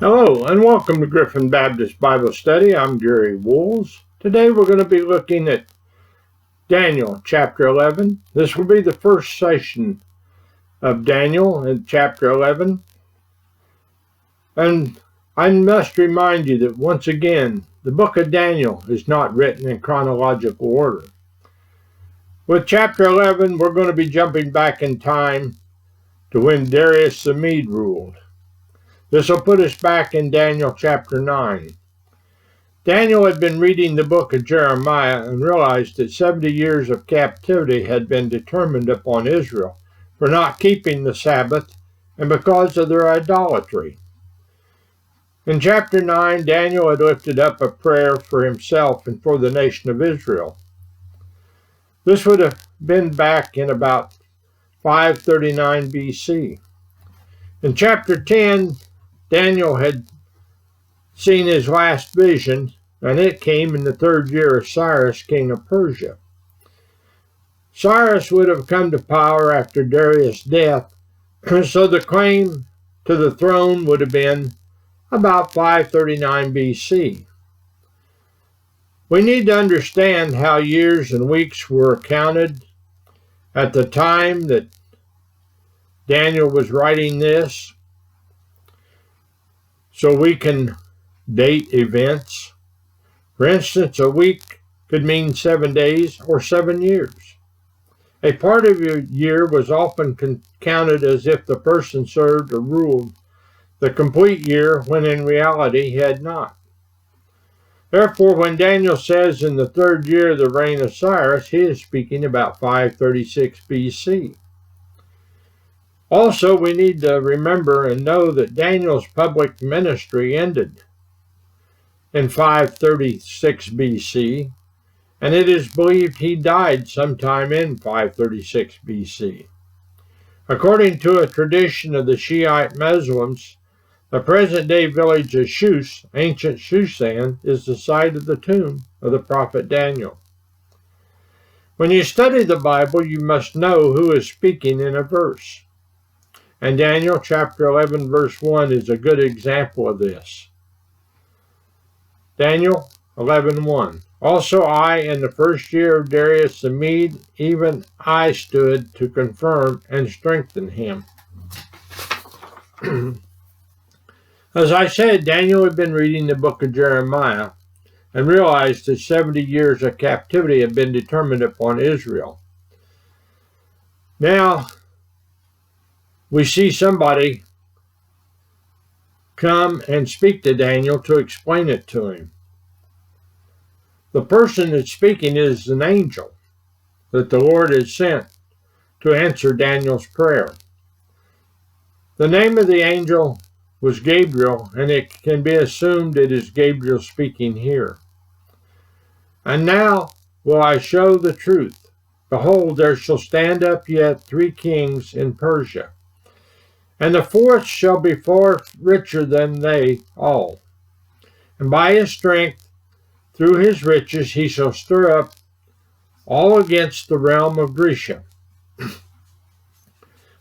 Hello and welcome to Griffin Baptist Bible Study. I'm Gary Wools. Today we're going to be looking at Daniel chapter 11. This will be the first session of Daniel in chapter 11. And I must remind you that once again, the book of Daniel is not written in chronological order. With chapter 11, we're going to be jumping back in time to when Darius the Mede ruled. This will put us back in Daniel chapter 9. Daniel had been reading the book of Jeremiah and realized that 70 years of captivity had been determined upon Israel for not keeping the Sabbath and because of their idolatry. In chapter 9, Daniel had lifted up a prayer for himself and for the nation of Israel. This would have been back in about 539 BC. In chapter 10, Daniel had seen his last vision, and it came in the third year of Cyrus, king of Persia. Cyrus would have come to power after Darius' death, so the claim to the throne would have been about 539 BC. We need to understand how years and weeks were counted at the time that Daniel was writing this, so we can date events. For instance, a week could mean 7 days or 7 years. A part of a year was often counted as if the person served or ruled the complete year, when in reality he had not. Therefore, when Daniel says in the third year of the reign of Cyrus, he is speaking about 536 BC. Also, we need to remember and know that Daniel's public ministry ended in 536 BC, and it is believed he died sometime in 536 BC. According to a tradition of the Shiite Muslims, the present-day village of Shus, ancient Shushan, is the site of the tomb of the prophet Daniel. When you study the Bible, you must know who is speaking in a verse. And Daniel chapter 11 verse 1 is a good example of this. Daniel 11:1. Also I, in the first year of Darius the Mede, even I stood to confirm and strengthen him. As I said, Daniel had been reading the book of Jeremiah and realized that 70 years of captivity had been determined upon Israel. Now, we see somebody come and speak to Daniel to explain it to him. The person that's speaking is an angel that the Lord has sent to answer Daniel's prayer. The name of the angel was Gabriel, and it can be assumed it is Gabriel speaking here. And now will I show the truth. Behold, there shall stand up yet 3 kings in Persia, and the fourth shall be far richer than they all. And by his strength, through his riches, he shall stir up all against the realm of Grecia.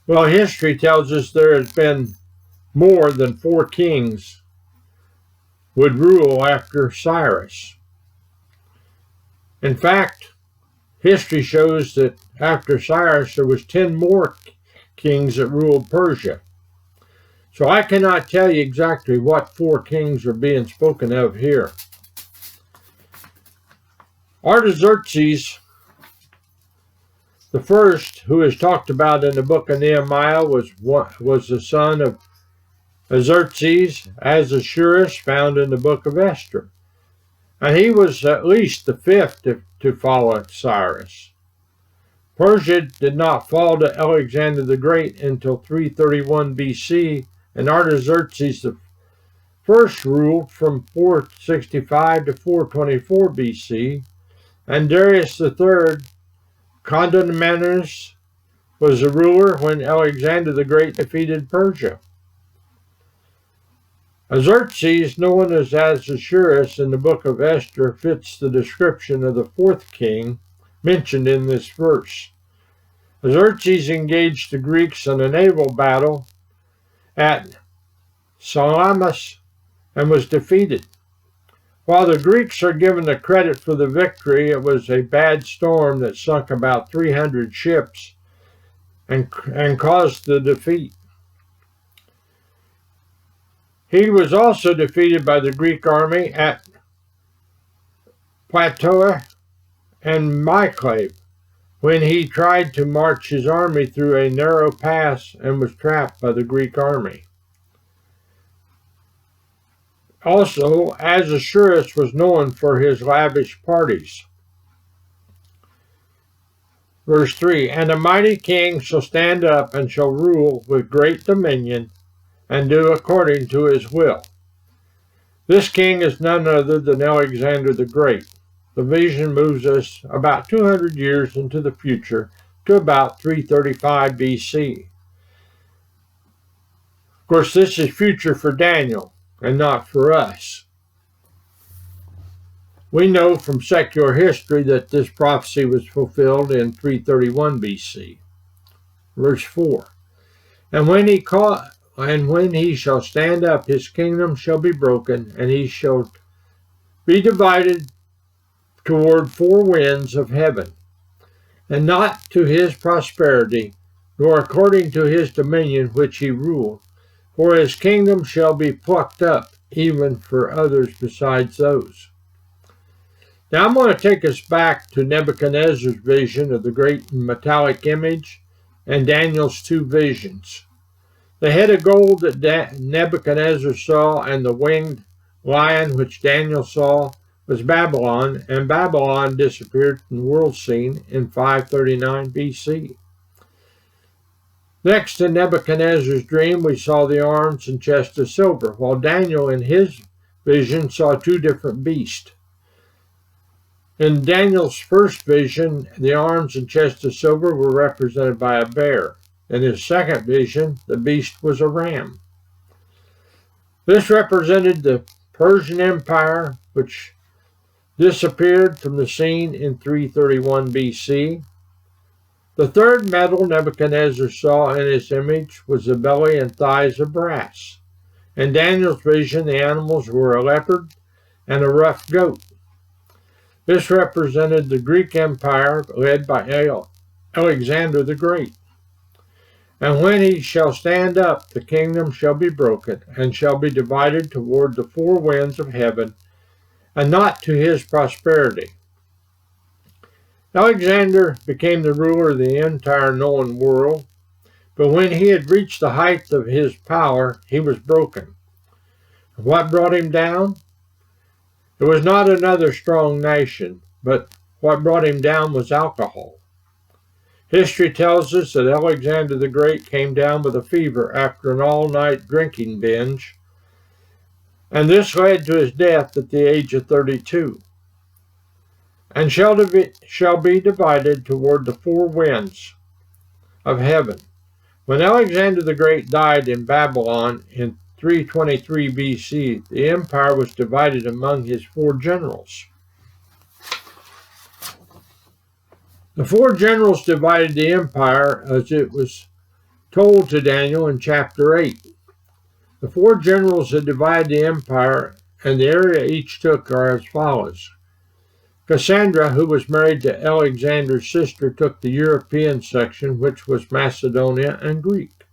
Well, history tells us there has been more than 4 kings would rule after Cyrus. In fact, history shows that after Cyrus there was 10 more kings that ruled Persia. So I cannot tell you exactly what 4 kings are being spoken of here. Artaxerxes the first, who is talked about in the book of Nehemiah, was the son of Xerxes, Ahasuerus, found in the book of Esther. And he was at least the 5th to follow Cyrus. Persia did not fall to Alexander the Great until 331 BC, and Artaxerxes the first ruled from 465 to 424 BC, and Darius III, Condamnus, was the ruler when Alexander the Great defeated Persia. Xerxes, known as Ahasuerus in the book of Esther, fits the description of the 4th king mentioned in this verse. Xerxes engaged the Greeks in a naval battle at Salamis and was defeated. While the Greeks are given the credit for the victory, it was a bad storm that sunk about 300 ships and caused the defeat. He was also defeated by the Greek army at Plataea and Myclave when he tried to march his army through a narrow pass and was trapped by the Greek army. Also, Ahasuerus was known for his lavish parties. Verse 3, "And a mighty king shall stand up and shall rule with great dominion and do according to his will." This king is none other than Alexander the Great. The vision moves us about 200 years into the future to about 335 BC. Of course, this is future for Daniel and not for us. We know from secular history that this prophecy was fulfilled in 331 BC. Verse 4, And when he shall stand up, his kingdom shall be broken, and he shall be divided toward four winds of heaven, and not to his prosperity, nor according to his dominion which he ruled. For his kingdom shall be plucked up, even for others besides those. Now I'm going to take us back to Nebuchadnezzar's vision of the great metallic image and Daniel's two visions. The head of gold that Nebuchadnezzar saw and the winged lion which Daniel saw was Babylon, and Babylon disappeared from the world scene in 539 BC. Next, in Nebuchadnezzar's dream, we saw the arms and chest of silver, while Daniel in his vision saw two different beasts. In Daniel's first vision, the arms and chest of silver were represented by a bear. In his second vision, the beast was a ram. This represented the Persian Empire, which disappeared from the scene in 331 BC. The third metal Nebuchadnezzar saw in his image was the belly and thighs of brass. In Daniel's vision, the animals were a leopard and a rough goat. This represented the Greek Empire led by Alexander the Great. And when he shall stand up, the kingdom shall be broken, and shall be divided toward the four winds of heaven, and not to his prosperity. Alexander became the ruler of the entire known world, but when he had reached the height of his power, he was broken. What brought him down? It was not another strong nation, but what brought him down was alcohol. History tells us that Alexander the Great came down with a fever after an all-night drinking binge, and this led to his death at the age of 32. And shall be divided toward the four winds of heaven. When Alexander the Great died in Babylon in 323 BC, the empire was divided among his four generals. The four generals divided the empire as it was told to Daniel in chapter 8. The four generals that divided the empire and the area each took are as follows. Cassandra, who was married to Alexander's sister, took the European section, which was Macedonia and Greek.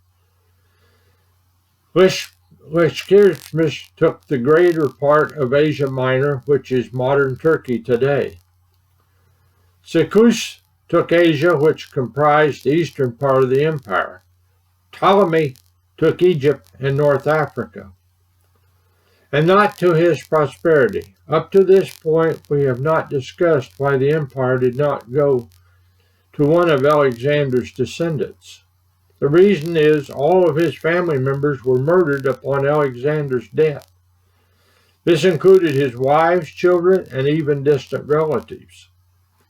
Lysimachus took the greater part of Asia Minor, which is modern Turkey today. Seleucus took Asia, which comprised the eastern part of the empire. Ptolemy took Egypt and North Africa. And not to his prosperity. Up to this point, we have not discussed why the empire did not go to one of Alexander's descendants. The reason is all of his family members were murdered upon Alexander's death. This included his wives, children, and even distant relatives.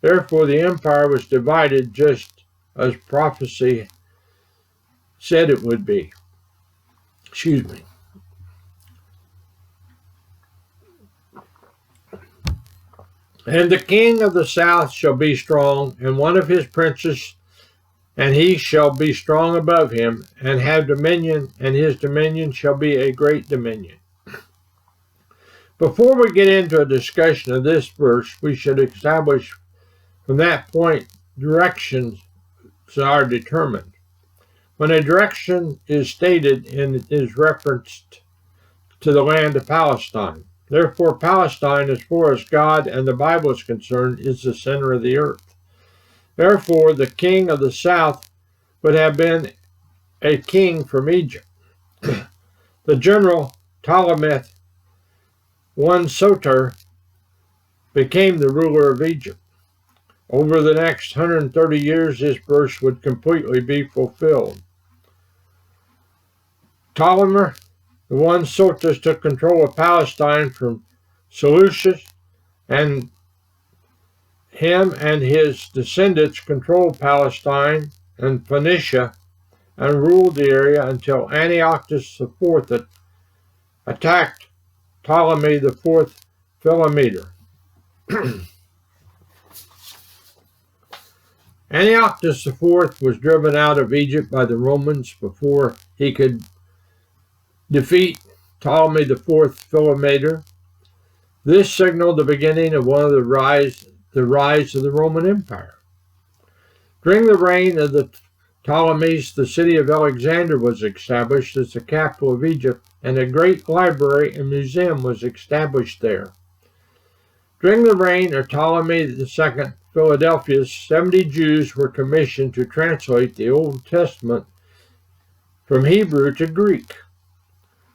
Therefore, the empire was divided just as prophecy said it would be. Excuse me. And the king of the south shall be strong, and one of his princes, and he shall be strong above him, and have dominion, and his dominion shall be a great dominion. Before we get into a discussion of this verse, we should establish from that point directions are determined. When a direction is stated and it is referenced to the land of Palestine. Therefore, Palestine, as far as God and the Bible is concerned, is the center of the earth. Therefore, the king of the south would have been a king from Egypt. The general Ptolemy I Soter became the ruler of Egypt. Over the next 130 years, this verse would completely be fulfilled. Ptolemy I Soter took control of Palestine from Seleucus, and him and his descendants controlled Palestine and Phoenicia and ruled the area until Antiochus IV attacked Ptolemy IV Philometor. Antiochus IV was driven out of Egypt by the Romans before he could defeat Ptolemy IV Philometor. This signaled the beginning of one of the rise of the Roman Empire. During the reign of the Ptolemies, the city of Alexandria was established as the capital of Egypt, and a great library and museum was established there. During the reign of Ptolemy II Philadelphus, 70 Jews were commissioned to translate the Old Testament from Hebrew to Greek.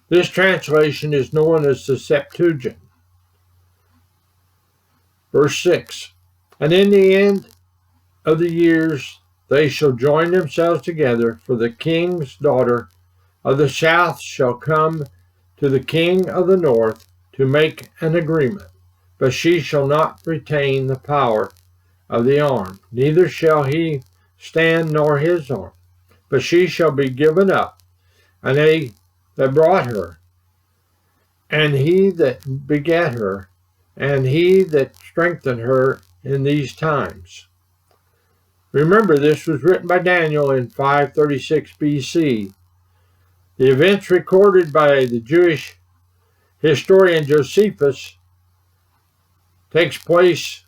This translation is known as the Septuagint. Verse 6, and in the end of the years they shall join themselves together, for the king's daughter of the south shall come to the king of the north to make an agreement, but she shall not retain the power of the arm, neither shall he stand nor his arm, but she shall be given up, and they that brought her, and he that begat her, and he that strengthened her in these times. Remember, this was written by Daniel in 536 BC. The events recorded by the Jewish historian Josephus takes place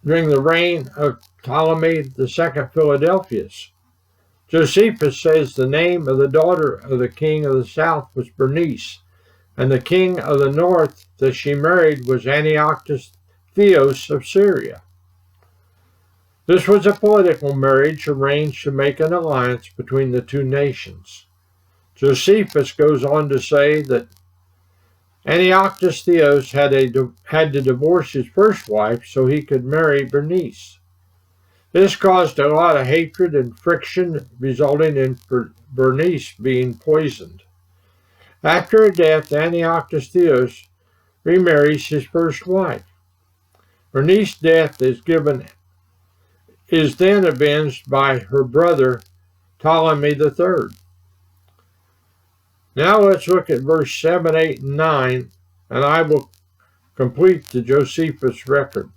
during the reign of Ptolemy II Philadelphus. Josephus says the name of the daughter of the king of the south was Bernice, and the king of the north that she married was Antiochus Theos of Syria. This was a political marriage arranged to make an alliance between the two nations. Josephus goes on to say that Antiochus Theos had to divorce his first wife so he could marry Bernice. This caused a lot of hatred and friction, resulting in Bernice being poisoned. After her death, Antiochus Theos remarries his first wife. Bernice's death is then avenged by her brother Ptolemy III. Now let's look at verse 7, 8, and 9, and I will complete the Josephus record.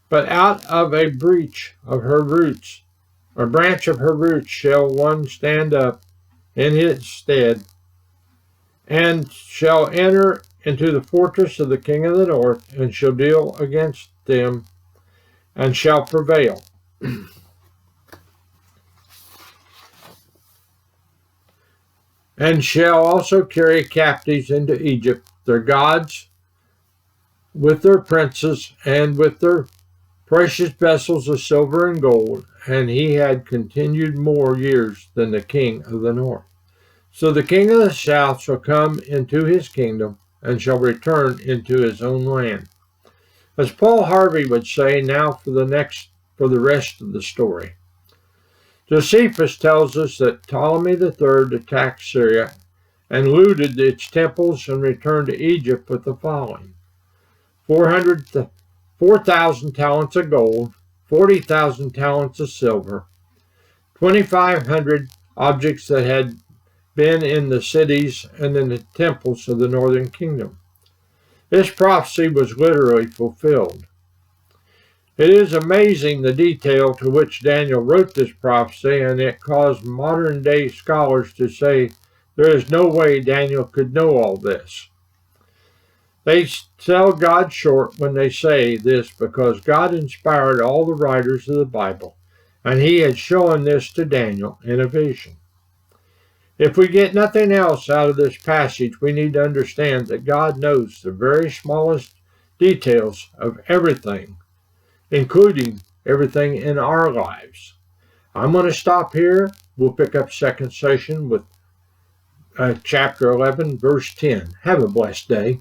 But out of a branch of her roots shall one stand up in its stead, and shall enter into the fortress of the king of the north, and shall deal against them, and shall prevail. And shall also carry captives into Egypt, their gods, with their princes, and with their precious vessels of silver and gold. And he had continued more years than the king of the north. So the king of the south shall come into his kingdom, and shall return into his own land. As Paul Harvey would say, now for the rest of the story. Josephus tells us that Ptolemy III attacked Syria and looted its temples and returned to Egypt with the following: 4,000 talents of gold, 40,000 talents of silver, 2,500 objects that had been in the cities and in the temples of the northern kingdom. This prophecy was literally fulfilled. It is amazing the detail to which Daniel wrote this prophecy, and it caused modern-day scholars to say there is no way Daniel could know all this. They sell God short when they say this because God inspired all the writers of the Bible, and he had shown this to Daniel in a vision. If we get nothing else out of this passage, we need to understand that God knows the very smallest details of everything, including everything in our lives. I'm going to stop here. We'll pick up second session with chapter 11, verse 10. Have a blessed day.